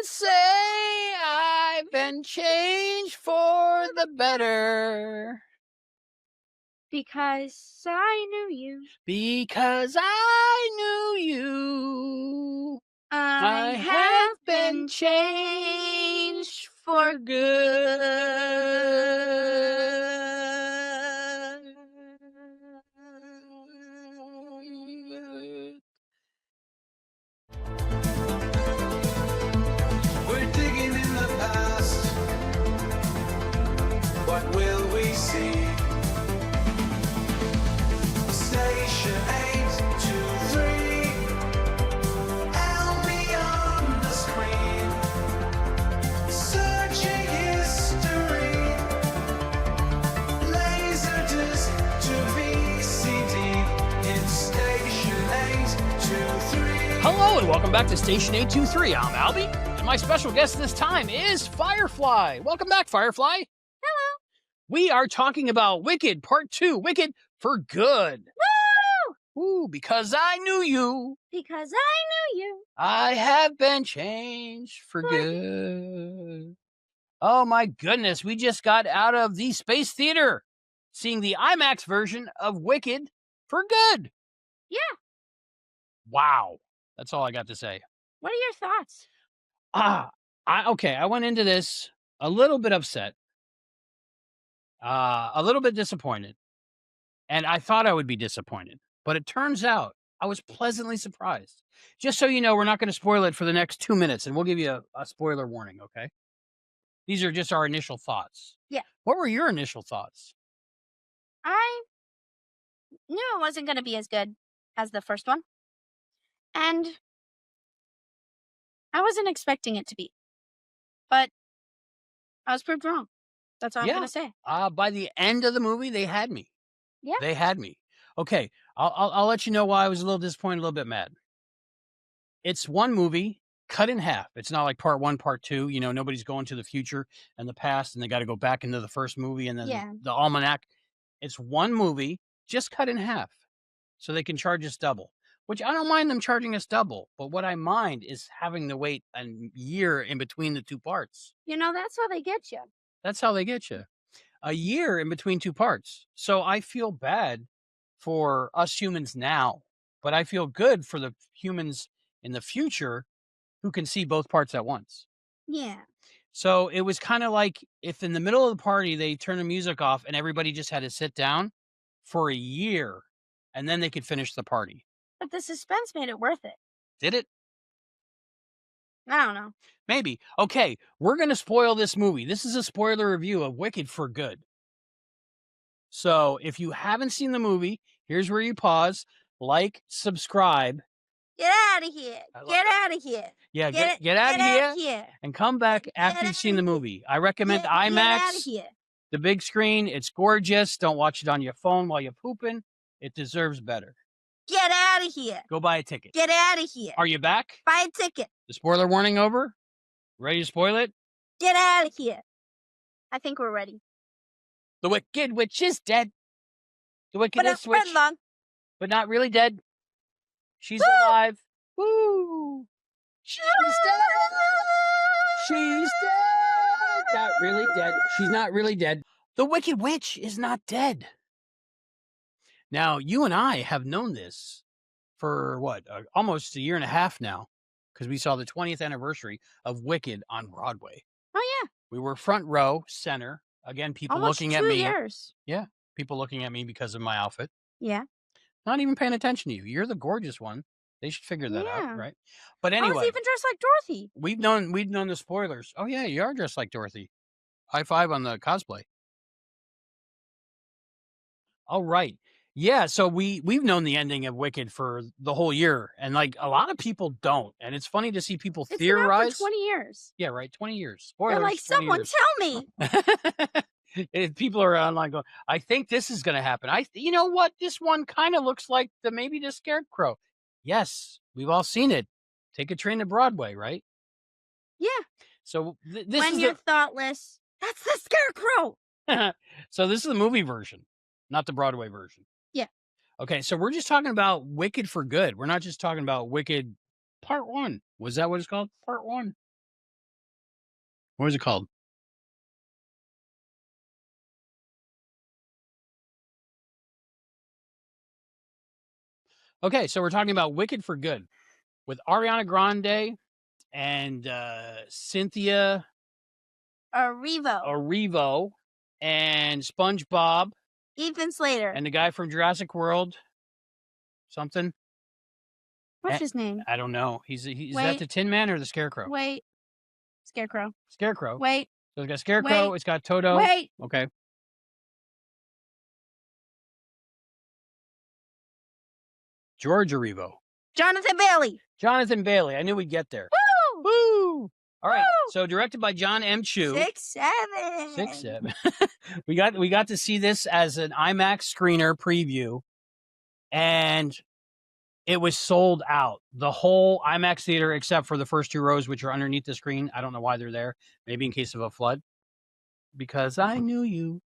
can say I've been changed for the better. Because I knew you. Because I knew you. I have been changed for good. We're digging in the past. What will we see? Station 823. Albie on the screen. Searching history. Laserdisc to VCD. In Station 823. Hello and welcome back to Station 823. I'm Albie, and my special guest this time is Firefly. Welcome back, Firefly. Hello. We are talking about Wicked Part 2, Wicked for Good. Woo! Ooh, because I knew you. Because I knew you. I have been changed for good. Oh my goodness, we just got out of the Space Theater seeing the IMAX version of Wicked for Good. Yeah. Wow. That's all I got to say. What are your thoughts? I went into this a little bit upset, a little bit disappointed, and I thought I would be disappointed, but it turns out I was pleasantly surprised. Just so you know, we're not going to spoil it for the next 2 minutes, and we'll give you a spoiler warning, okay? These are just our initial thoughts. Yeah. What were your initial thoughts? I knew it wasn't going to be as good as the first one. And I wasn't expecting it to be. But I was proved wrong. That's all I'm going to say. By the end of the movie, they had me. Yeah. They had me. Okay, I'll let you know why I was a little disappointed, a little bit mad. It's one movie cut in half. It's not like part 1, part 2. You know, nobody's going to the future and the past, and they got to go back into the first movie and then the almanac. It's one movie just cut in half, so they can charge us double. Which I don't mind them charging us double, but what I mind is having to wait a year in between the two parts. You know, that's how they get you. That's how they get you. A year in between two parts. So I feel bad for us humans now, but I feel good for the humans in the future who can see both parts at once. Yeah. So it was kind of like if in the middle of the party they turned the music off and everybody just had to sit down for a year and then they could finish the party. But the suspense made it worth it. Did it? I don't know. Maybe. Okay, we're going to spoil this movie. This is a spoiler review of Wicked for Good. So if you haven't seen the movie, here's where you pause, like, subscribe. Get out of here. Get out of here. Yeah, get out of here. And come back after you've seen the movie. I recommend IMAX. Get out of here. The big screen. It's gorgeous. Don't watch it on your phone while you're pooping. It deserves better. Get out of here. Go buy a ticket. Get out of here. Are you back? Buy a ticket. The spoiler warning over? Ready to spoil it? Get out of here. I think we're ready. The Wicked Witch is dead. The Wickedest Witch. Long. But not really dead. She's alive. Woo! She's dead. She's dead. Not really dead. She's not really dead. The Wicked Witch is not dead. Now, you and I have known this for what? Almost a year and a half now, because we saw the 20th anniversary of Wicked on Broadway. Oh, yeah. We were front row, center. Again, people Almost looking at 2 me. years. Yeah, people looking at me because of my outfit. Yeah. Not even paying attention to you. You're the gorgeous one. They should figure that out, right? But anyway, I was even dressed like Dorothy. we've known the spoilers. Oh yeah, you are dressed like Dorothy. High five on the cosplay. All right. Yeah, so we've known the ending of Wicked for the whole year, and like a lot of people don't, and it's funny to see people It's theorize. been out for 20 years. Yeah, right. 20 years. Spoilers. They're like, 20 someone years. tell me. If people are online going, I think this is going to happen. You know what? This one kind of looks like maybe the Scarecrow. Yes, we've all seen it. Take a train to Broadway, right? Yeah. So this When is you're thoughtless, that's the Scarecrow. so this is the movie version, not the Broadway version. Yeah. Okay, so we're just talking about Wicked for Good. We're not just talking about Wicked Part 1. Was that what it's called? Part 1. What was it called? Okay, so we're talking about Wicked for Good with Ariana Grande and Cynthia Erivo and SpongeBob Ethan Slater. and the guy from Jurassic World. Something. What's his name? I don't know. Is that Wait. the Tin Man or the Scarecrow? Wait. Scarecrow. Scarecrow. Wait. So it's got Scarecrow. Wait. It's got Toto. Wait. Okay. George Erivo. Jonathan Bailey. Jonathan Bailey. I knew we'd get there. Woo! Woo! All right. Woo! So directed by John M. Chu. 6'7". 6'7". we got to see this as an IMAX screener preview, and it was sold out. The whole IMAX theater, except for the first 2 rows, which are underneath the screen. I don't know why they're there. Maybe in case of a flood. Because I knew you.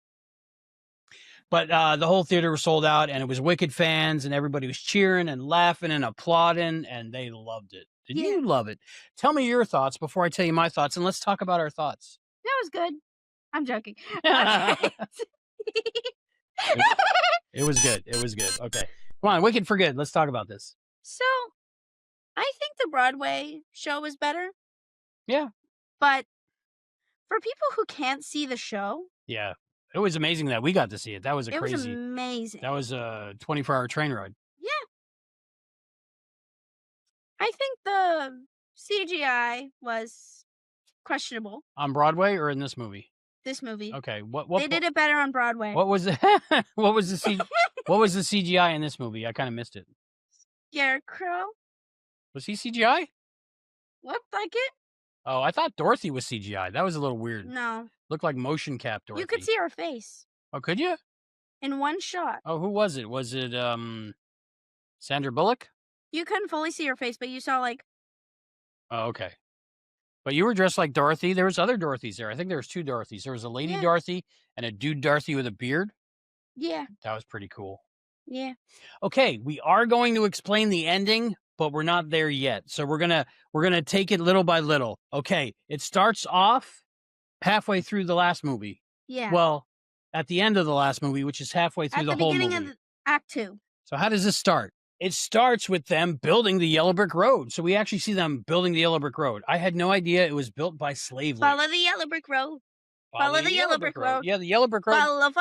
But the whole theater was sold out, and it was Wicked fans, and everybody was cheering and laughing and applauding, and they loved it. Did you love it? Tell me your thoughts before I tell you my thoughts, and let's talk about our thoughts. That was good. I'm joking. It was good. It was good. Okay. Come on, Wicked for Good. Let's talk about this. So, I think the Broadway show was better. Yeah. But for people who can't see the show, Yeah. It was amazing that we got to see it. That was it was amazing. That was a 24-hour train ride. Yeah. I think the CGI was questionable. On Broadway or in this movie? This movie. Okay. What They did it better on Broadway. What was the what was the CGI in this movie? I kind of missed it. Scarecrow? Was he CGI? Looked like it? Oh, I thought Dorothy was CGI. That was a little weird. No. Looked like motion cap Dorothy. You could see her face Oh, could you? in one shot. Oh, who was it? Was it Sandra Bullock? You couldn't fully see her face, but you saw like Oh, okay. But you were dressed like Dorothy. There was other Dorothys there. I think there was 2 Dorothys. There was a lady Yeah. Dorothy and a dude Dorothy with a beard. yeah, That was pretty cool. yeah. Okay, we are going to explain the ending, but we're not there yet. So we're gonna take it little by little. Okay, it starts off halfway through the last movie. Yeah. Well, at the end of the last movie, which is halfway through At the the whole beginning movie. of Act 2. So how does this start? It starts with them building the Yellow Brick Road. So we actually see them building the Yellow Brick Road. I had no idea it was built by slave labor. Follow the yellow brick road. Follow the Yellow Brick Road. Yeah, the Yellow Brick Road. Follow.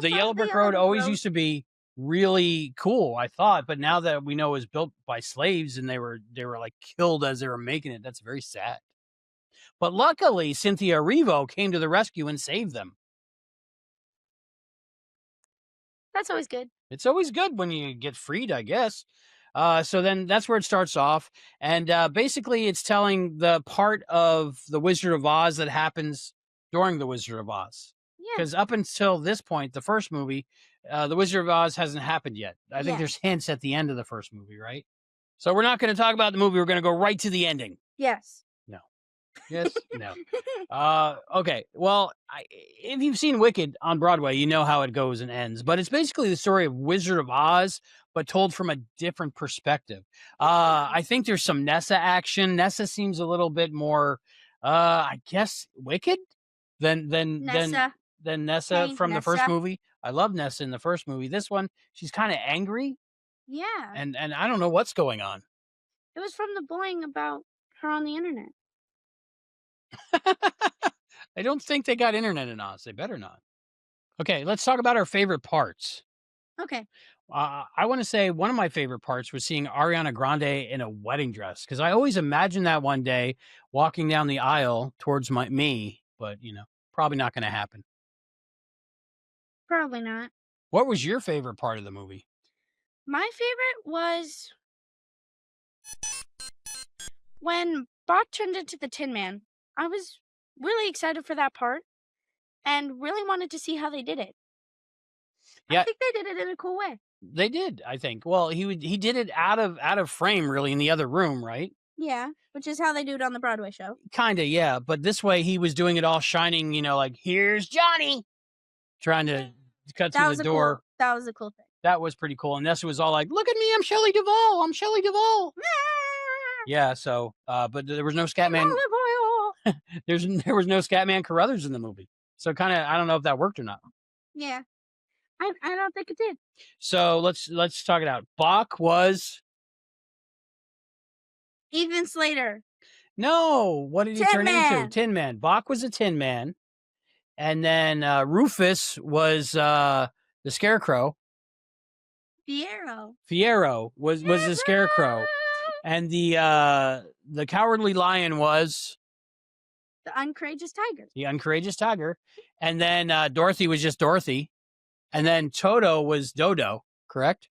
The Yellow Brick Road always used to be really cool, I thought, but now that we know it was built by slaves and they were like killed as they were making it, that's very sad. But luckily, Cynthia Erivo came to the rescue and saved them. That's always good. It's always good when you get freed, I guess. So then that's where it starts off. And basically, it's telling the part of the Wizard of Oz that happens during the Wizard of Oz. Yeah. Because up until this point, the first movie, the Wizard of Oz hasn't happened yet. I think Yeah. there's hints at the end of the first movie, right? So we're not going to talk about the movie. We're going to go right to the ending. Yes. Yes? No. Okay. Well, if you've seen Wicked on Broadway, you know how it goes and ends. But it's basically the story of Wizard of Oz, but told from a different perspective. I think there's some Nessa action. Nessa seems a little bit more, I guess, wicked than Nessa. Nessa Hey, from the first Nessa. movie. I love Nessa in the first movie. This one, she's kind of angry, Yeah. and I don't know what's going on. It was from the bullying about her on the internet. I don't think they got internet in Oz. They better not. Okay, let's talk about our favorite parts. Okay. I want to say one of my favorite parts was seeing Ariana Grande in a wedding dress, because I always imagined that one day walking down the aisle towards me, but probably not going to happen. Probably not. What was your favorite part of the movie? My favorite was when Bach turned into the Tin Man. I was really excited for that part and really wanted to see how they did it. Yeah. I think they did it in a cool way. They did, I think. Well, he did it out of frame, really, in the other room, right? Yeah, which is how they do it on the Broadway show. Kind of, yeah. But this way, he was doing it all shining, like, here's Johnny, trying to cut through the door. That was a cool thing. That was pretty cool. And Nessa was all like, look at me, I'm Shelley Duvall. I'm Shelley Duvall. Yeah, so, but there was no Scatman. There was no Scatman Carruthers in the movie. So kind of, I don't know if that worked or not. Yeah. I don't think it did. So let's talk it out. Bach was Even Slater. no. What did he Tin turn into? Man. Tin Man. Bach was a Tin Man, and then Rufus was the Scarecrow. Fierro. Was the Scarecrow, and the Cowardly Lion was The Uncourageous Tiger. the Uncourageous Tiger, and then Dorothy was just Dorothy, and then Toto was Dodo. Correct.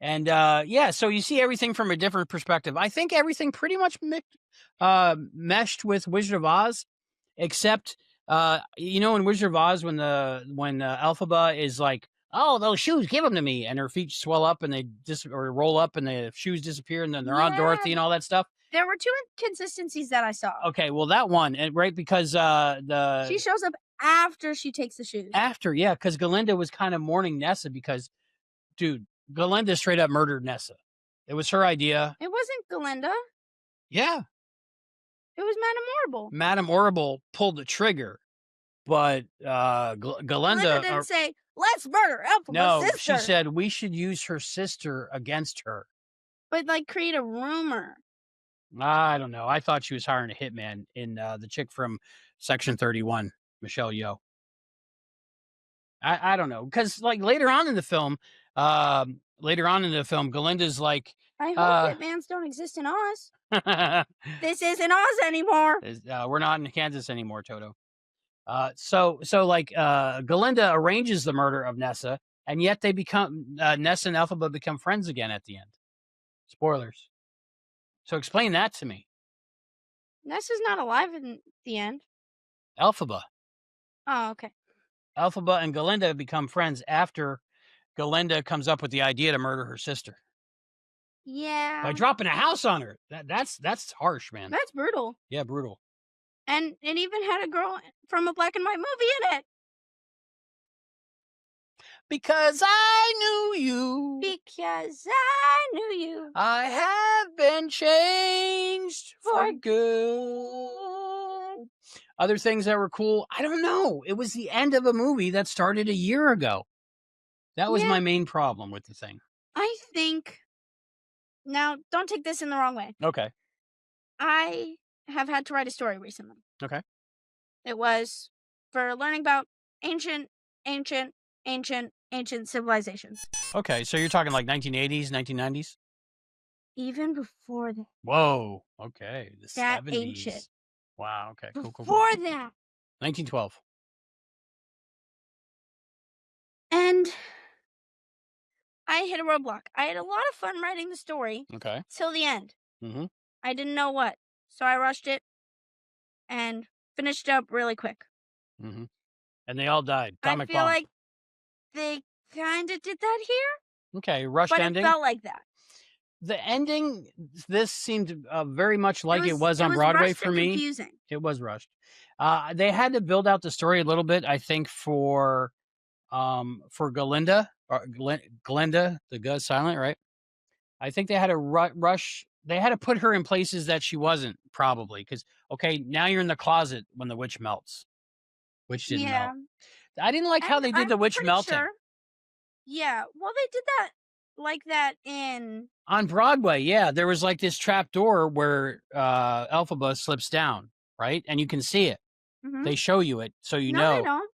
And yeah, so you see everything from a different perspective. I think everything pretty much meshed with Wizard of Oz, except in Wizard of Oz when Elphaba is like, "Oh, those shoes, give them to me," and her feet swell up and they or roll up and the shoes disappear and then they're on Dorothy and all that stuff. There were two inconsistencies that I saw. Okay, well that one, right? Because She shows up after she takes the shoes. because Galinda was kind of mourning Nessa because, dude, Galinda straight up murdered Nessa. It was her idea. It wasn't Galinda. Yeah. It was Madame Horrible. Madame Horrible pulled the trigger, but Galinda didn't say, "Let's murder Elphaba's no, sister." she said we should use her sister against her. But like create a rumor. I don't know. I thought she was hiring a hitman in the chick from Section 31, Michelle Yeoh. I don't know, because like later on in the film, Galinda's like, I hope hitmans don't exist in Oz. This isn't Oz anymore. We're not in Kansas anymore, Toto. So Galinda arranges the murder of Nessa, and yet they become Nessa and Elphaba become friends again at the end. Spoilers. So explain that to me. Nessa's not alive in the end. Elphaba. Oh, okay. Elphaba and Galinda become friends after Galinda comes up with the idea to murder her sister. Yeah. By dropping a house on her. That's harsh, man. That's brutal. Yeah, brutal. And it even had a girl from a black and white movie in it. Because I knew you. Because I knew you. I have been changed for good. Other things that were cool, I don't know. It was the end of a movie that started a year ago. That was my main problem with the thing. I think, now don't take this in the wrong way. Okay. I have had to write a story recently. Okay. It was for learning about ancient civilizations. Okay, so you're talking like 1980s, 1990s? Even before that. Whoa, okay. The that 70s. Ancient. Wow, okay, cool. Before that. 1912. And I hit a roadblock. I had a lot of fun writing the story. Okay. Till the end. Mm-hmm. I didn't know what. So I rushed it and finished it up really quick. Mm-hmm. And they all died. Atomic I feel bomb. like they kind of did that here. Okay, rushed but ending. It felt like that. The ending, this seemed very much like it was on it was Broadway rushed for and me. Confusing. It was rushed. They had to build out the story a little bit, I think, for Galinda, or Glinda, the G silent, right? I think they had to rush. They had to put her in places that she wasn't, probably, because okay, now you're in the closet when the witch melts. Witch didn't melt. I didn't like how they did the witch melting. Sure. Yeah, well, they did that like that on Broadway. Yeah, there was like this trap door where Elphaba slips down, right, and you can see it. Mm-hmm. They show you it, so you know. They don't.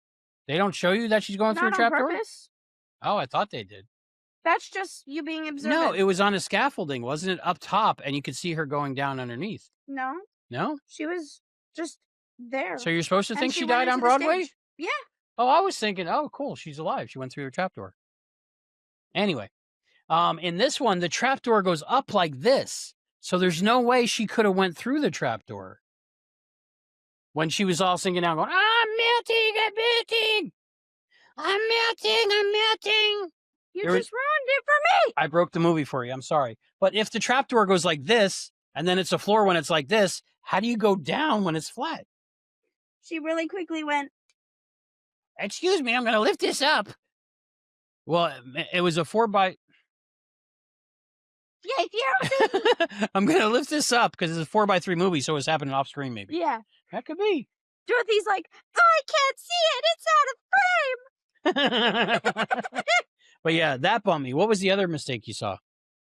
They don't show you that she's going through a trap door? Oh, I thought they did. That's just you being observant. No, it was on a scaffolding, wasn't it? Up top, and you could see her going down underneath. No. No? She was just there. So you're supposed to think she died on Broadway? Yeah. Oh, I was thinking, oh, cool, she's alive. She went through her trapdoor. Anyway, in this one, the trapdoor goes up like this. So there's no way she could have went through the trapdoor. When she was all singing out, going, I'm melting, I'm melting. I'm melting, I'm melting. You just ruined it for me. I broke the movie for you. I'm sorry. But if the trapdoor goes like this, and then it's a floor when it's like this, how do you go down when it's flat? She really quickly went, excuse me, I'm going to lift this up. Well, it was a 4x. Yay, Fiero! I'm gonna lift this up because it's a 4x3 movie, so it's happening off screen. Maybe Yeah. that could be. Dorothy's like, I can't see it. It's out of frame. But yeah, that bummed me. What was the other mistake you saw?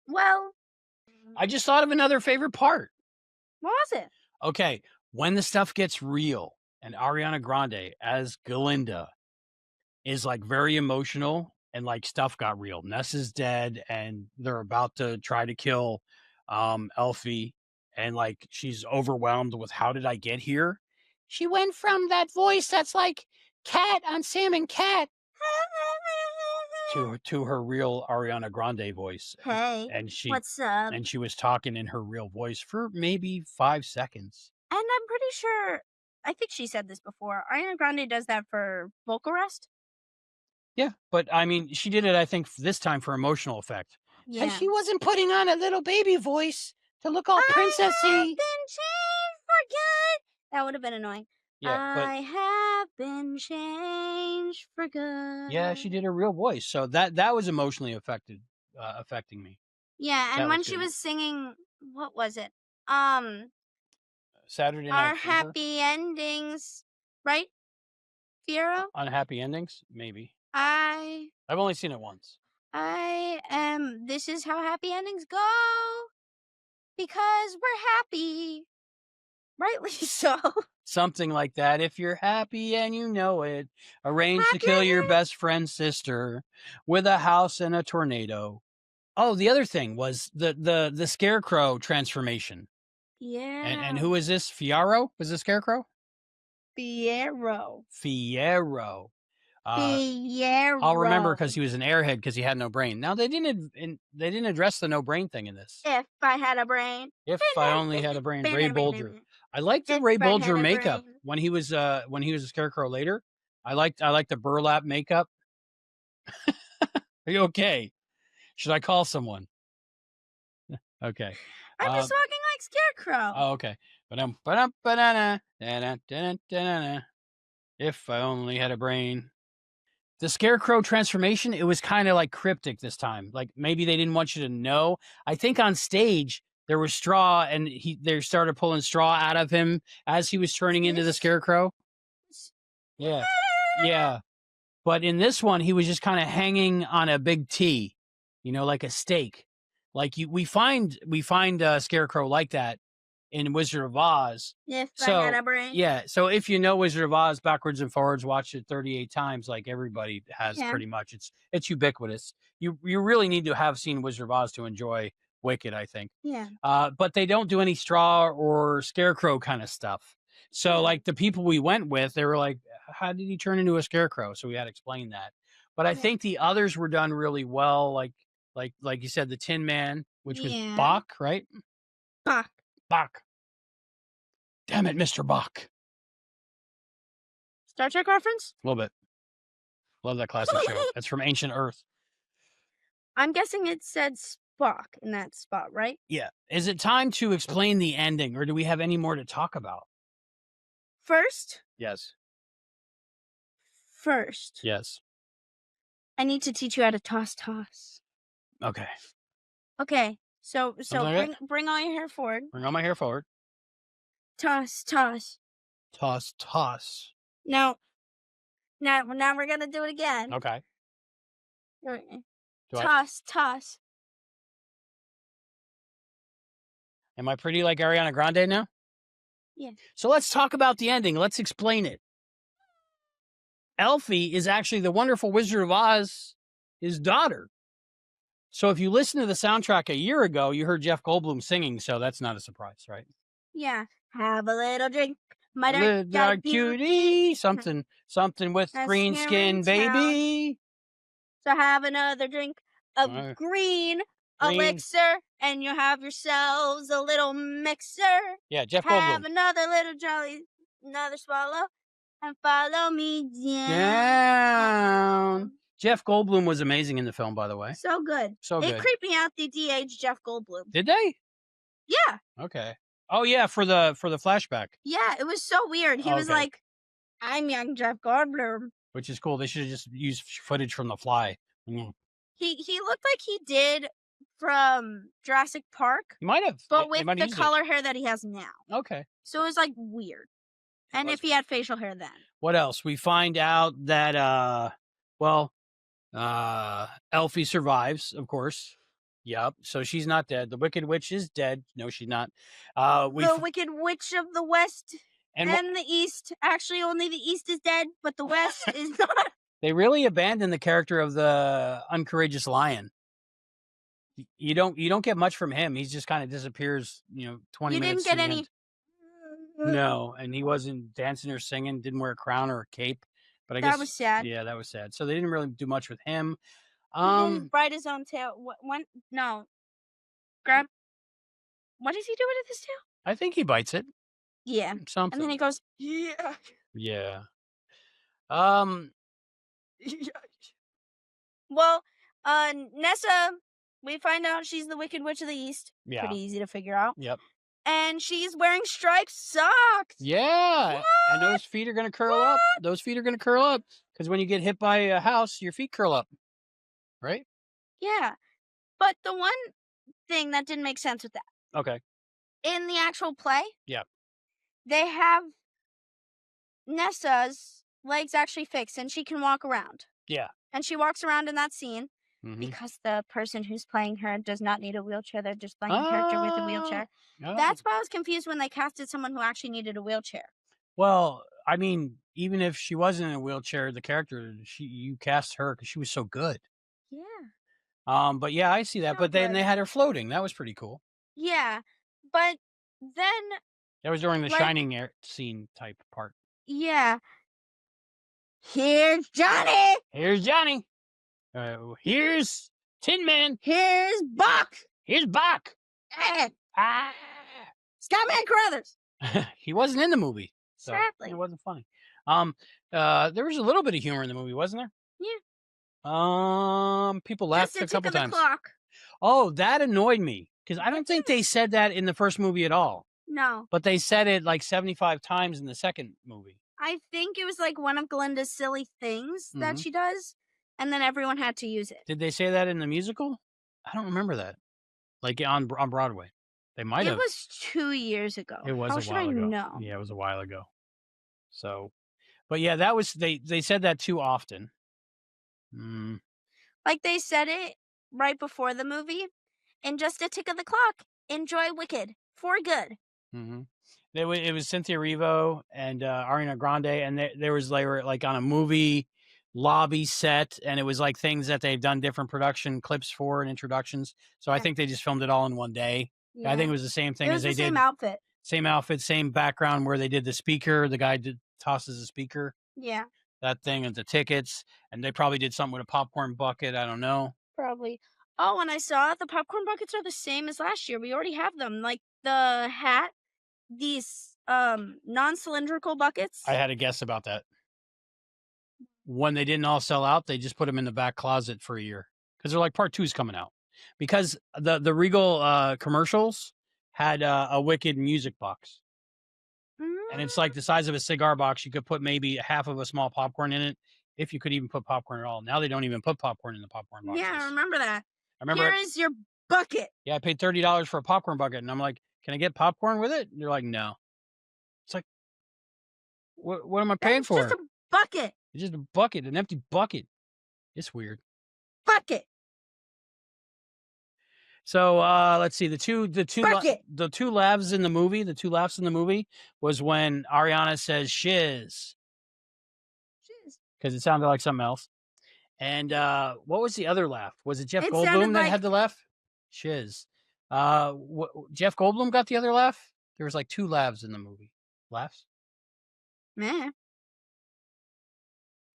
Well, I just thought of another favorite part. what was it? Okay, when the stuff gets real and Ariana Grande as Galinda is like very emotional and like stuff got real. Ness is dead and they're about to try to kill Elfie and like she's overwhelmed with how did I get here? She went from that voice that's like Cat on Sam and Cat to her real Ariana Grande voice. Hey, And she what's up? and she was talking in her real voice for maybe 5 seconds. And I'm pretty sure, I think she said this before, Ariana Grande does that for vocal rest. Yeah, but I mean, she did it, I think, this time for emotional effect. Yeah. And she wasn't putting on a little baby voice to look all I have princessy. been changed for good. That would have been annoying. Yeah, but I have been changed for good. yeah, she did her real voice, so that was emotionally affecting me. Yeah, and That when was she good. was singing, what was it? Saturday Our Night Fever? happy endings, right? Fiero? Unhappy endings, maybe. I I've only seen it once. am. This is how happy endings go. Because we're happy. Rightly so. Something like that. If you're happy and you know it, arrange to Happy kill your endings. best friend's sister with a house and a tornado. Oh, the other thing was the scarecrow transformation. Yeah. And who is this? Fiero? Was the scarecrow? Fiero. Fiero. Fiero. I'll remember because he was an airhead because he had no brain. Now they didn't address the no brain thing in this. If I had a brain. If I only had a brain, Ray Bolger. I liked the If Ray I had Bolger a makeup brain. when he was a scarecrow later. I liked the burlap makeup. Are you okay? Should I call someone? Okay. I'm just walking like Scarecrow. Oh, okay. If I only had a brain. The scarecrow transformation, it was kind of like cryptic this time. Like maybe they didn't want you to know. I think on stage there was straw and they started pulling straw out of him as he was turning into the scarecrow. Yeah. Yeah. But in this one, he was just kind of hanging on a big T, like a stake. Like we find a scarecrow like that in Wizard of Oz. If I had a brain. Yeah. So if you know Wizard of Oz backwards and forwards, watch it 38 times, like everybody has pretty much. It's ubiquitous. You really need to have seen Wizard of Oz to enjoy Wicked, I think. Yeah. But they don't do any straw or scarecrow kind of stuff. So like the people we went with, they were like, how did he turn into a scarecrow? So we had to explain that. But I think the others were done really well. Like you said, the Tin Man, which was Bach, right? Bach. Damn it, Mr. Bach. Star Trek reference? A little bit. Love that classic show. That's from Ancient Earth. I'm guessing it said Spock in that spot, right? Yeah. Is it time to explain the ending, or do we have any more to talk about? First, Yes. Yes. I need to teach you how to toss. Okay. Okay. So like bring all your hair forward. Bring all my hair forward. Toss. Toss. Now we're gonna do it again. Okay. Okay. Do I- Toss. Am I pretty like Ariana Grande now? Yeah. So let's talk about the ending. Let's explain it. Elfie is actually the wonderful Wizard of Oz, his daughter. So if you listen to the soundtrack a year ago, you heard Jeff Goldblum singing, so that's not a surprise, right? Yeah. Have a little drink. My Dark cutie, something with That's green here skin, in baby. So have another drink of green elixir, and you have yourselves a little mixer. Yeah, Jeff Have Goldblum. another swallow, and follow me down. Jeff Goldblum was amazing in the film, by the way. So good. So It good. creeped me out the DH Jeff Goldblum. Did they? Yeah. Okay. Oh yeah, for the flashback. Yeah, it was so weird. He was like, I'm young Jeff Goldblum. Which is cool. They should have just used footage from The Fly. He looked like he did from Jurassic Park, He might have. but They with might the have used it. color hair that he has now. Okay. So it was like weird. And was. if he had facial hair then. What else? We find out that Elfie survives, of course. Yep. So she's not dead. The Wicked Witch is dead. No, she's not. The Wicked Witch of the West and and the East. Actually, only the East is dead, but the West is not. they really abandoned the character of the uncourageous lion. You don't get much from him. He just kind of disappears. 20 You minutes. didn't get to the any. end. No, and he wasn't dancing or singing. Didn't wear a crown or a cape. But I guess That was sad. Yeah, that was sad. So they didn't really do much with him. He didn't bite his own tail. No. Grab. What does he do with his tail? I think he bites it. Yeah. Something. And then he goes, yeah. Yeah. Well, Nessa, we find out she's the Wicked Witch of the East. Yeah. Pretty easy to figure out. Yep. And she's wearing striped socks. Yeah. What? And those feet are going to curl up. Those feet are going to curl up because when you get hit by a house, your feet curl up. Right? Yeah. But the one thing that didn't make sense with that. Okay. In the actual play. Yeah. They have Nessa's legs actually fixed and she can walk around. Yeah. And she walks around in that scene Mhm. because the person who's playing her does not need a wheelchair. They're just playing a character with a wheelchair. Oh. That's why I was confused when they casted someone who actually needed a wheelchair. Well, I mean, even if she wasn't in a wheelchair, the character, you cast her because she was so good. Yeah. But yeah, I see that. So But then good. they had her floating. That was pretty cool. Yeah. But then, That was during the Like- Shining air scene type part. yeah. Here's Johnny. Here's Johnny. Here's Tin Man. Here's Buck. Here's Bach. Eh, Ah. Skyman Carruthers. He wasn't in the movie. So Sadly. it wasn't funny. There was a little bit of humor in the movie, wasn't there? Yeah. People laughed Just a the tick couple of the times. clock. Oh, that annoyed me because I don't think they said that in the first movie at all. No. But they said it like 75 times in the second movie. I think it was like one of Glinda's silly things that Mhm. she does, and then everyone had to use it. Did they say that in the musical? I don't remember that. Like on Broadway. They might It have. was 2 years ago. It was How a should while I ago. know? Yeah, it was a while ago. So, but yeah, that was they said that too often. Like they said it right before the movie. In just a tick of the clock, enjoy Wicked for good. Mm-hmm. It was Cynthia Erivo and Ariana Grande, and they were like on a movie lobby set, and it was like things that they've done different production clips for and introductions. So I Yeah. think they just filmed it all in one day. I think it was the same thing it as was they the same did. outfit. Same outfit, same background where they did the speaker. The guy tosses the speaker, Yeah, that thing, and the tickets, and they probably did something with a popcorn bucket. I don't know. probably. Oh, and I saw the popcorn buckets are the same as last year. We already have them. Like the hat, these non-cylindrical buckets. I had a guess about that. When they didn't all sell out, they just put them in the back closet for a year because they're like part 2's coming out. Because the Regal commercials had a Wicked music box, and it's like the size of a cigar box. You could put maybe half of a small popcorn in it, if you could even put popcorn at all. Now they don't even put popcorn in the popcorn boxes. Yeah, I remember that. I remember. Here is your bucket. Yeah, I paid $30 for a popcorn bucket, and I'm like, "Can I get popcorn with it?" And they're like, "No." It's like, what am I paying It's for? just a bucket. It's just a bucket, an empty bucket. It's weird. Bucket. So let's see. The two laughs in the movie. The two laughs in the movie was when Ariana says "shiz" because it sounded like something else. And what was the other laugh? Was it Jeff It Goldblum sounded that like- had the laugh? Shiz. Jeff Goldblum got the other laugh. There was like 2 laughs in the movie. Laughs? Man.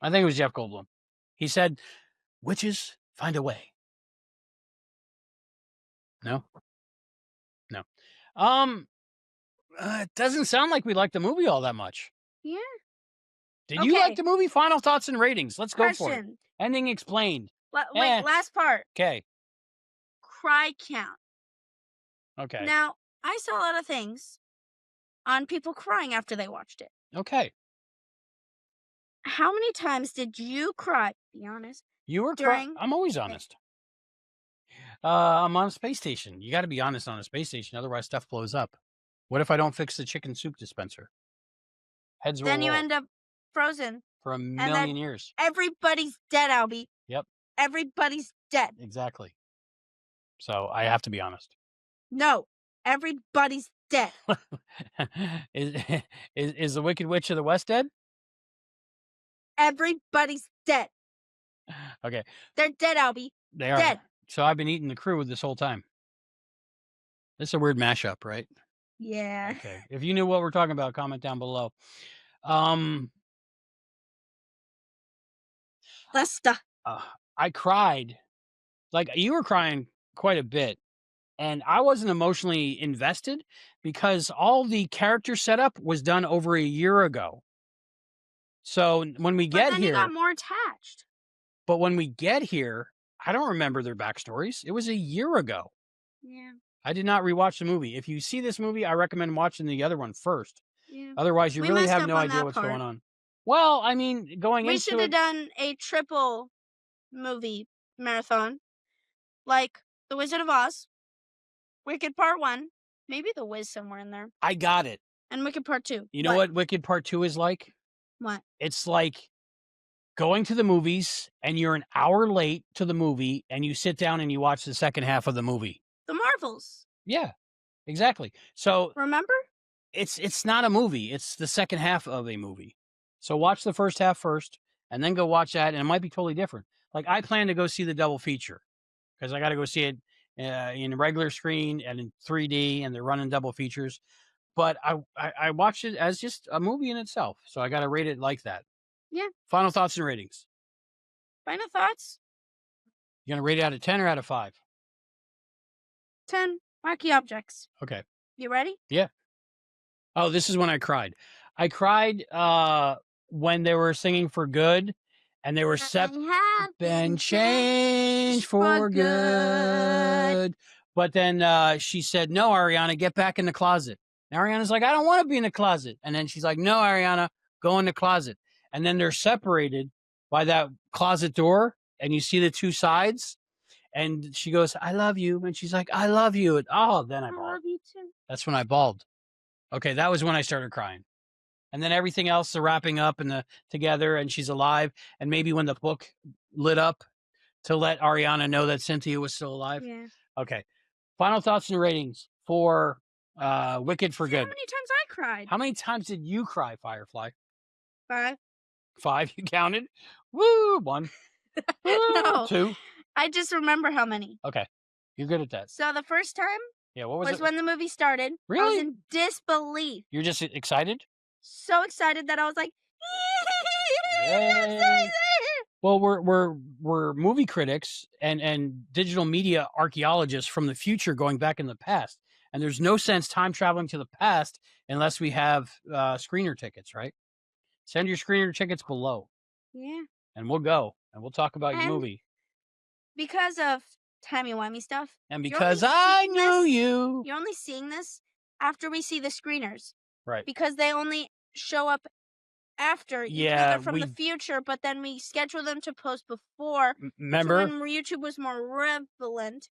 I think it was Jeff Goldblum. He said, "Witches find a way." No. It doesn't sound like we like the movie all that much. Yeah. Did you like Okay. the movie? Final thoughts and ratings. Let's go for it. Question. Ending explained. Wait, Eh. last part. Okay. Cry count. Okay. Now, I saw a lot of things on people crying after they watched it. Okay. How many times did you cry? Be honest. You were During- I'm always honest. I'm on a space station. You got to be honest on a space station, otherwise stuff blows up. What if I don't fix the chicken soup dispenser? Heads will Then you roll end up frozen, for a and million then years. everybody's dead, Albie. Yep, Everybody's dead. exactly. So I have to be honest. No, everybody's dead. is, is the Wicked Witch of the West dead? Everybody's dead. Okay, They're dead, Albie. they are. Dead. So I've been eating the crew this whole time. This is a weird mashup, right? Yeah. Okay. If you knew what we're talking about, comment down below. Lester. I cried. Like you were crying quite a bit. And I wasn't emotionally invested because all the character setup was done over a year ago. So when we But get then you here, got more attached. but when we get here, I don't remember their backstories. It was a year ago. Yeah. I did not rewatch the movie. If you see this movie, I recommend watching the other one first. Yeah. Otherwise, you We really messed have up no on idea that what's part. going on. Well, I mean, going We into should have it, done a triple movie marathon. Like The Wizard of Oz, Wicked Part 1, maybe The Wiz somewhere in there, I got it. and Wicked Part 2. You know what Wicked Part 2 is like? What? It's like going to the movies and you're an hour late to the movie and you sit down and you watch the second half of the movie. The Marvels. Yeah, exactly. So Remember? it's not a movie. It's the second half of a movie. So watch the first half first and then go watch that. And it might be totally different. Like I plan to go see the double feature because I got to go see it in regular screen and in 3D and they're running double features. But I watched it as just a movie in itself. So I got to rate it like that. Yeah. Final thoughts and ratings. Final thoughts? You going to rate it out of 10 or out of 5? 10. Wacky objects. Okay. You ready? Yeah. Oh, this is when I cried. I cried when they were singing For Good and they were been changed for good. But then she said, no, Ariana, get back in the closet. And Ariana's like, I don't want to be in the closet. And then she's like, no, Ariana, go in the closet. And then they're separated by that closet door and you see the two sides. And she goes, I love you. And she's like, I love you. And, oh, then I I bawled. love you too. That's when I bawled. Okay, that was when I started crying. And then everything else, the wrapping up and the together, and she's alive. And maybe when the book lit up to let Ariana know that Cynthia was still alive. Yeah. Okay. Final thoughts and ratings for Wicked for See how Good. many times I cried? How many times did you cry, Firefly? 5. 5, you counted? Woo! 1. Woo, No. 2. I just remember how many. Okay. You're good at that. So the first time Yeah, what was was it? when the movie started. I was Really? in disbelief. You're just excited? So excited that I was like, Yay. Well, we're movie critics and digital media archaeologists from the future going back in the past. And there's no sense time traveling to the past unless we have screener tickets, right? Send your screener tickets below Yeah. and we'll go and we'll talk about your And movie. Because of timey-wimey stuff. And you're because only I seeing knew this- you. You're only seeing this after we see the screeners. Right. Because they only show up after. You think Yeah, they're from the future, but then we schedule them to post before. Remember? So when YouTube was more relevant,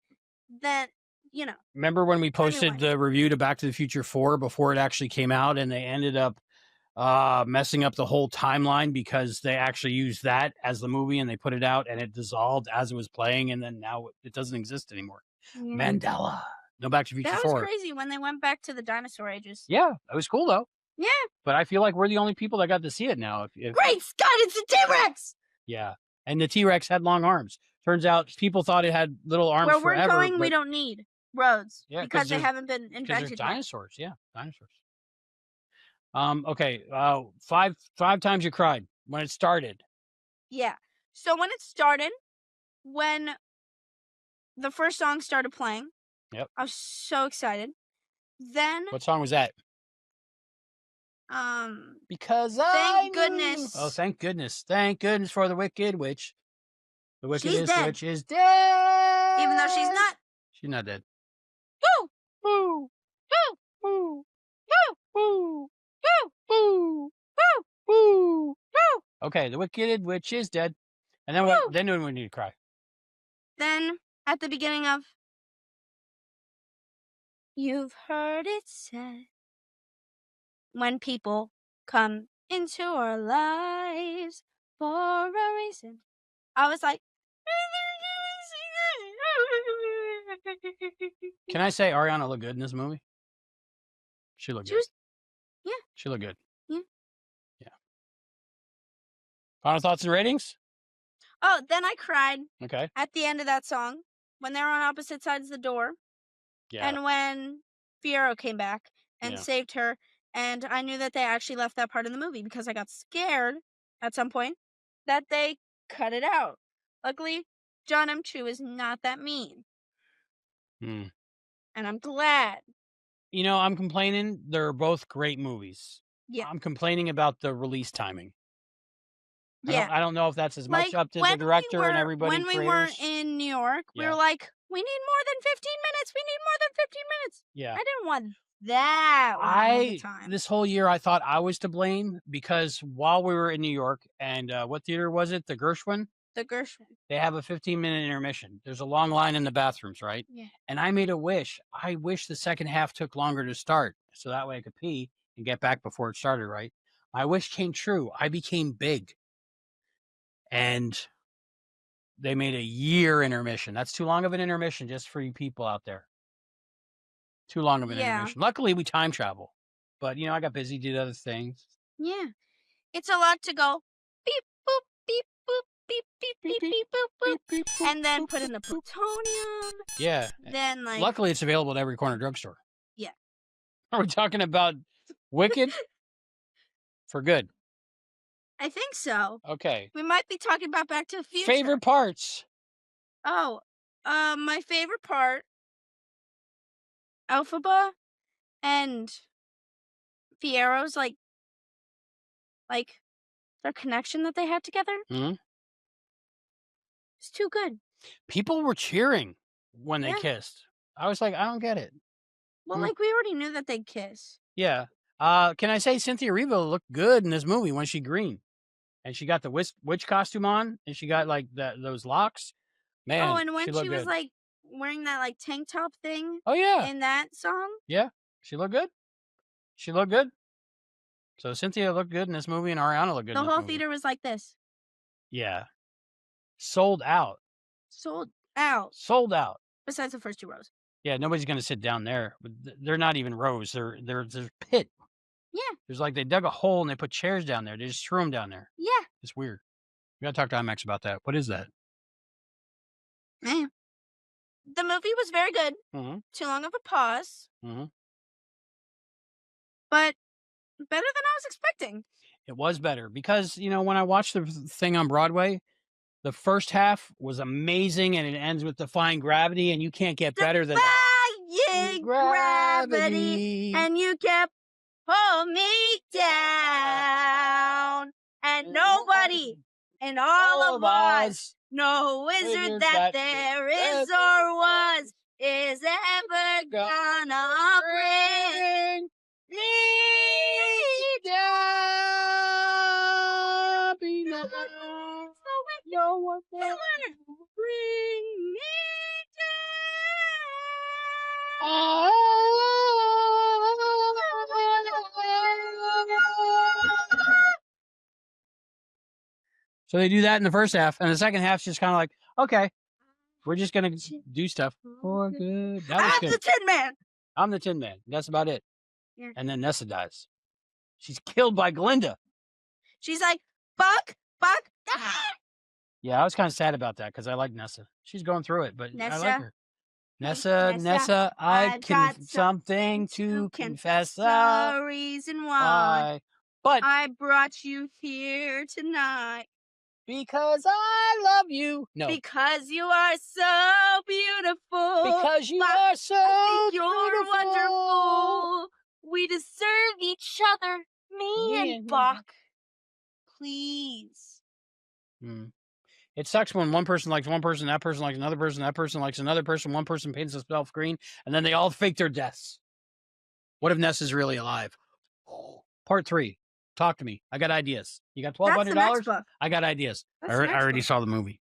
then, you know. Remember when we posted Timey-wimey. the review to Back to the Future 4 before it actually came out and they ended up messing up the whole timeline because they actually used that as the movie and they put it out and it dissolved as it was playing and then now it doesn't exist anymore. Yeah. Mandela. No Back to the Future That was 4. crazy when they went back to the dinosaur ages. Yeah, that was cool though. Yeah. But I feel like we're the only people that got to see it now. Great Scott, it's a T-Rex! Yeah. And the T-Rex had long arms. Turns out people thought it had little arms Where forever. we're going, but- we don't need roads. Yeah, 'cause because they there's- haven't been Because invented there's yet. dinosaurs. Yeah, dinosaurs. Okay. Five times you cried when it started. Yeah. So when it started, when the first song started playing, Yep. I was so excited. Then, What song was that? Because Thank I knew- goodness. Oh, thank goodness! Thank goodness for the Wicked Witch. The Wicked dead. Witch is dead. even though she's not, She's not dead. woo, Woo! woo, Woo! woo, Woo! woo, Woo! woo, Woo! woo. Okay, the Wicked Witch is dead. And then Woo. what? Then when we need to cry. Then at the beginning of You've heard it said when people come into our lives for a reason. I was like, Can I say Ariana looked good in this movie? She looked she good. was, yeah, She looked good. yeah. Yeah. Final thoughts and ratings? Oh, then I cried Okay. at the end of that song when they were on opposite sides of the door. Yeah. And when Fiero came back and Yeah. saved her, and I knew that they actually left that part in the movie because I got scared at some point that they cut it out. Luckily, John M. Chu is not that mean, Hmm. and I'm glad. You know, I'm complaining. They're both great movies. Yeah, I'm complaining about the release timing. yeah. I don't know if that's as much Like up to the when director and everybody, when we were creators. in New York, we Yeah. were like, we need more than 15 minutes. We need more than 15 minutes. Yeah. I didn't want that long of a time. This whole year I thought I was to blame because while we were in New York and what theater was it? The Gershwin? The Gershwin. They have a 15-minute intermission. There's a long line in the bathrooms, right? Yeah. And I made a wish. I wish the second half took longer to start so that way I could pee and get back before it started, right? My wish came true. I became big. And they made a year intermission. That's too long of an intermission just for you people out there. Too long of an Yeah. intermission. Luckily, we time travel. But, you know, I got busy, did other things. Yeah. It's a lot to go beep, boop, beep, boop, beep, beep, beep, beep, boop, boop, and then put in the plutonium. Yeah. Then, like, Luckily, it's available at every corner drugstore. Yeah. Are we talking about Wicked? For good. I think so. Okay. We might be talking about Back to the Future. Favorite parts? Oh, my favorite part, Elphaba and Fiero's, like, their connection that they had together. Mhm. It's too good. People were cheering when they Yeah. kissed. I was like, I don't get it. Well, Mm. like, we already knew that they'd kiss. Yeah. Can I say Cynthia Erivo looked good in this movie when she green? And she got the witch costume on, and she got, like, those locks. Man, Oh, and when she she looked was, good. like, wearing that, like, tank top thing Oh, yeah. in that song. Yeah. She looked good. She looked good. So Cynthia looked good in this movie, and Ariana looked good The in this whole movie. theater was like this. Yeah. Sold out. Sold out. Sold out. Besides the first two rows. Yeah, nobody's gonna sit down there. But they're not even rows. There's a pit. Yeah. There's like they dug a hole and they put chairs down there. They just threw them down there. Yeah. It's weird. We gotta talk to IMAX about that. What is that? Man. The movie was very good. Mm-hmm. Too long of a pause. Mm-hmm. But better than I was expecting. It was better because, you know, when I watched the thing on Broadway, the first half was amazing and it ends with Defying Gravity, and you can't get better than that. Defying gravity. And you kept pulling me down. And nobody in all of us, no wizard that there is or was, is ever gonna bring me down. No one will bring me So they do that in the first half, and the second half's just kind of like, okay, we're just gonna do stuff for good. That was I'm good. the Tin Man. I'm the Tin Man. That's about it. Yeah. And then Nessa dies. She's killed by Glinda. She's like, Buck. Ah! Yeah, I was kind of sad about that because I like Nessa. She's going through it, but I Nessa? like her. Nessa, I've got something to confess. The reason why But I brought you here tonight. because I love you. No. Because you are so beautiful. Because you Buck, are so I think you're beautiful. wonderful. We deserve each other, me and Buck. Please. It sucks when one person likes one person, that person likes another person, that person likes another person, one person paints themselves green, and then they all fake their deaths. What if Ness is really alive? Part 3. Talk to me. I got ideas. You got $1,200? That's the next book. I got ideas. That's I the next already book. saw the movie.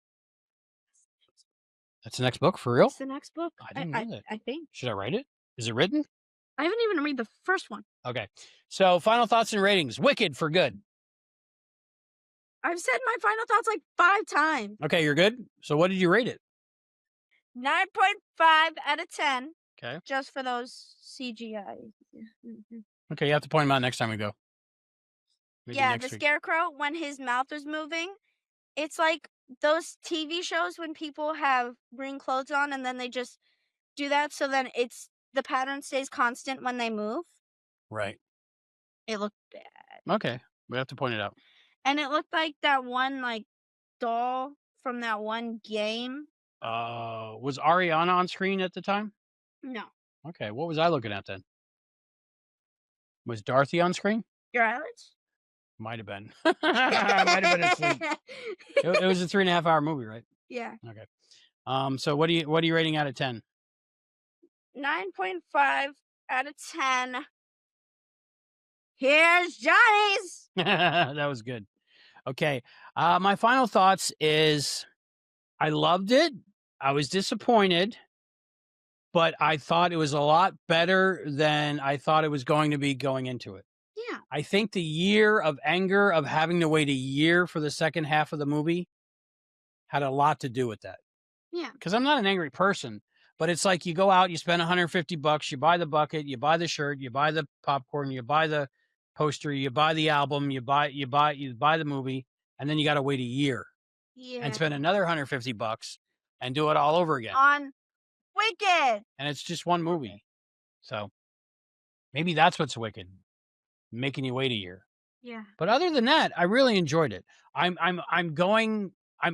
That's the next book? For real? That's the next book. I didn't know that. I think. Should I write it? Is it written? I haven't even read the first one. Okay. So final thoughts and ratings. Wicked for good. I've said my final thoughts like 5 times. Okay, you're good. So what did you rate it? 9.5 out of 10. Okay. Just for those CGI. Okay, you have to point them out next time we go. Maybe Yeah, next the week. scarecrow, when his mouth was moving, it's like those TV shows when people have green clothes on and then they just do that so then the pattern stays constant when they move. Right. It looked bad. Okay. We have to point it out. And it looked like that one like doll from that one game. Was Ariana on screen at the time? No. Okay, what was I looking at then? Was Dorothy on screen? Your eyelids? Might have been. Might have been asleep. It was a 3.5 hour movie, right? Yeah. Okay. So what are you rating out of 10? 9.5 out of 10. Here's Johnny's. That was good. Okay. My final thoughts is I loved it. I was disappointed, but I thought it was a lot better than I thought it was going to be going into it. Yeah. I think the year of anger of having to wait a year for the second half of the movie had a lot to do with that. Yeah. Because I'm not an angry person, but it's like you go out, you spend $150, you buy the bucket, you buy the shirt, you buy the popcorn, you buy the poster, you buy the album, you buy the movie, and then you got to wait a year and spend another $150 and do it all over again. On Wicked. And it's just one movie. So maybe that's what's wicked, making you wait a year. Yeah. But other than that, I really enjoyed it. I'm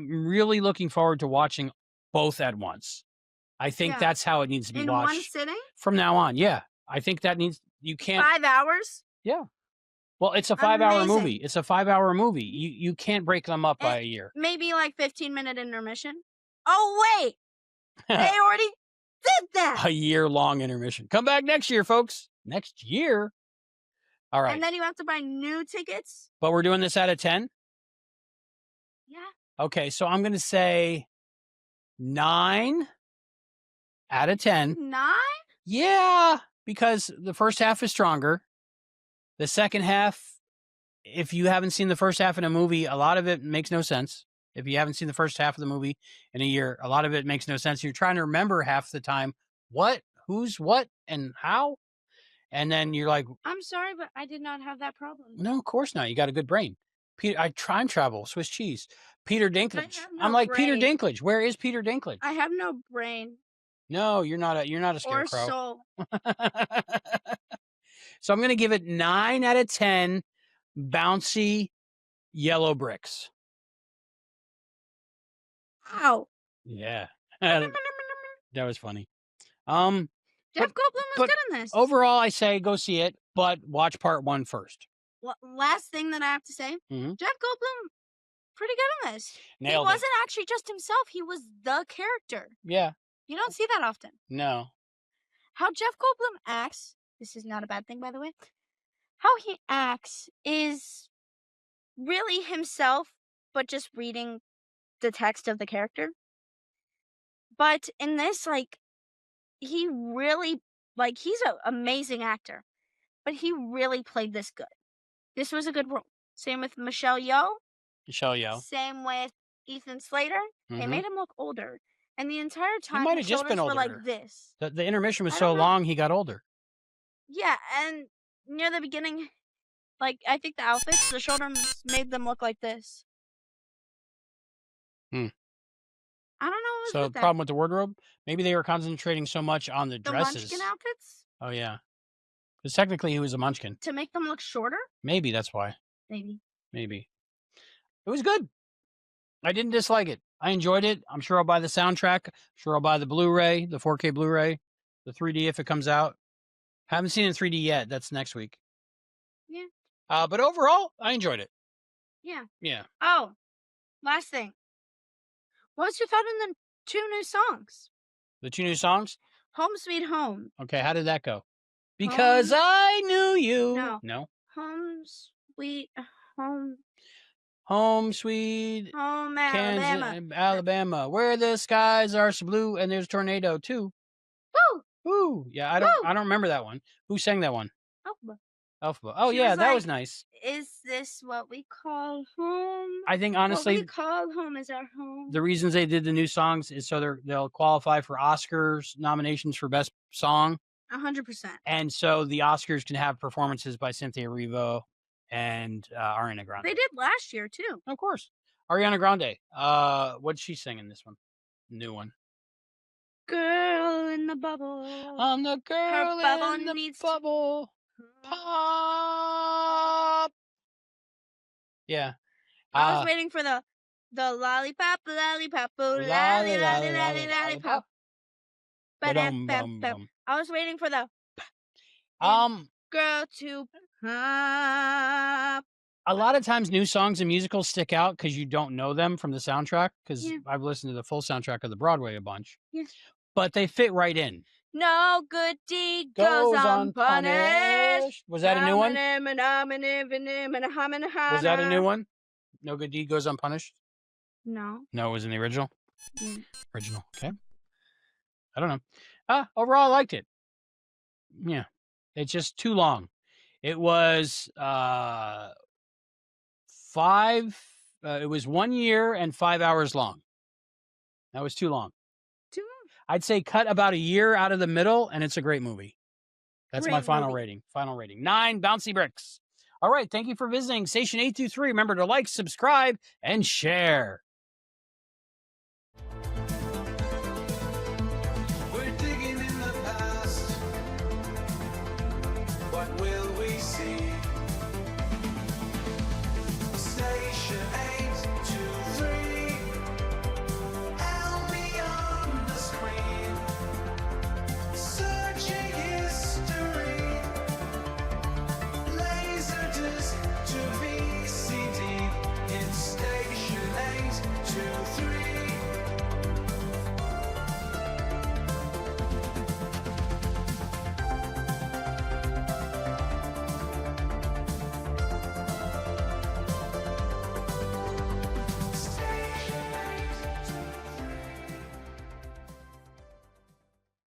really looking forward to watching both at once. I think that's how it needs to be in watched one sitting from now on. Yeah. I think that you can't 5 hours. Yeah. Well, it's a 5-hour Amazing. movie. It's a 5-hour movie. You can't break them up by a year. Maybe like 15-minute intermission. Oh wait. They already did that. A year-long intermission. Come back next year, folks. Next year. All right. And then you have to buy new tickets. But we're doing this out of 10? Yeah. Okay, so I'm going to say 9 out of 10. 9? Yeah, because the first half is stronger. The second half, if you haven't seen the first half in a movie, a lot of it makes no sense. If you haven't seen the first half of the movie in a year, a lot of it makes no sense. You're trying to remember half the time what, who's what, and how. And then you're like, I'm sorry, but I did not have that problem. no, of course not. You got a good brain. I time travel, Swiss cheese. Peter Dinklage. no I'm like, Peter brain. Dinklage. Where is Peter Dinklage? I have no brain No, you're not a or scarecrow. soul. So I'm going to give it 9 out of 10 bouncy yellow bricks. Ow. Yeah. That was funny. Jeff Goldblum was good in this. Overall, I say go see it, but watch part 1 first. Last thing that I have to say, Mhm. Jeff Goldblum, pretty good in this. Nailed he it. wasn't actually just himself. He was the character. Yeah. You don't see that often. No. How Jeff Goldblum acts, this is not a bad thing, by the way. How he acts is really himself, but just reading the text of the character. But in this, like, he really, like, he's an amazing actor, but he really played this good. This was a good role. Same with Michelle Yeoh. Michelle Yeoh. Same with Ethan Slater. They Mhm. made him look older. And the entire He time, might his have just been shoulders were like older. this. The intermission was I so don't know. long, he got older. Yeah, and near the beginning, like, I think the outfits, the shoulders made them look like this. Hmm. I don't know what was So with the that. problem with the wardrobe, maybe they were concentrating so much on the The dresses. Munchkin outfits? Oh, yeah. Because technically he was a munchkin. To make them look shorter? Maybe that's why. Maybe. Maybe. It was good. I didn't dislike it. I enjoyed it. I'm sure I'll buy the soundtrack. I'm sure I'll buy the Blu-ray, the 4K Blu-ray, the 3D if it comes out. Haven't seen it in 3D yet. That's next week. Yeah. But overall, I enjoyed it. Yeah. Yeah. Oh, last thing. What was your thought on the 2 new songs? The 2 new songs? Home Sweet Home. Okay, how did that go? Because I knew you. No. Home Sweet Home. Home sweet Home Alabama. Kansas, Alabama, where the skies are so blue and there's a tornado too. Woo! Ooh, yeah, I don't remember that one. Who sang that one? Alpha. Alpha. Oh She yeah, was that like, was nice. Is this what we call home? I think What honestly, we call home is our home. the reasons they did the new songs is so they'll qualify for Oscars nominations for best song, 100%. and so the Oscars can have performances by Cynthia Erivo and Ariana Grande. They did last year too. Of course, Ariana Grande. What's she singing this one? New one. Girl in the bubble. I'm the girl bubble in the needs to bubble. Pop. Yeah. I was waiting for the lollipop, lollipop, lolly, lolly, lolly, lollipop. Ba-dum-bum-bum. I was waiting for the girl to pop. A lot of times new songs and musicals stick out because you don't know them from the soundtrack, because I've listened to the full soundtrack of the Broadway a bunch. Yeah. But they fit right in. No good deed goes unpunished. Was that a new one? Was that a new one? No good deed goes unpunished? No. No, it was in the original? Yeah. Original, okay. I don't know. Overall, I liked it. Yeah. It's just too long. It was it was 1 year and 5 hours long. That was too long. Too long. I'd say cut about a year out of the middle, and it's a great movie. That's my final movie. rating. Final rating. 9 bouncy bricks. All right. Thank you for visiting Station 823. Remember to like, subscribe, and share. We're digging in the past. What will we see?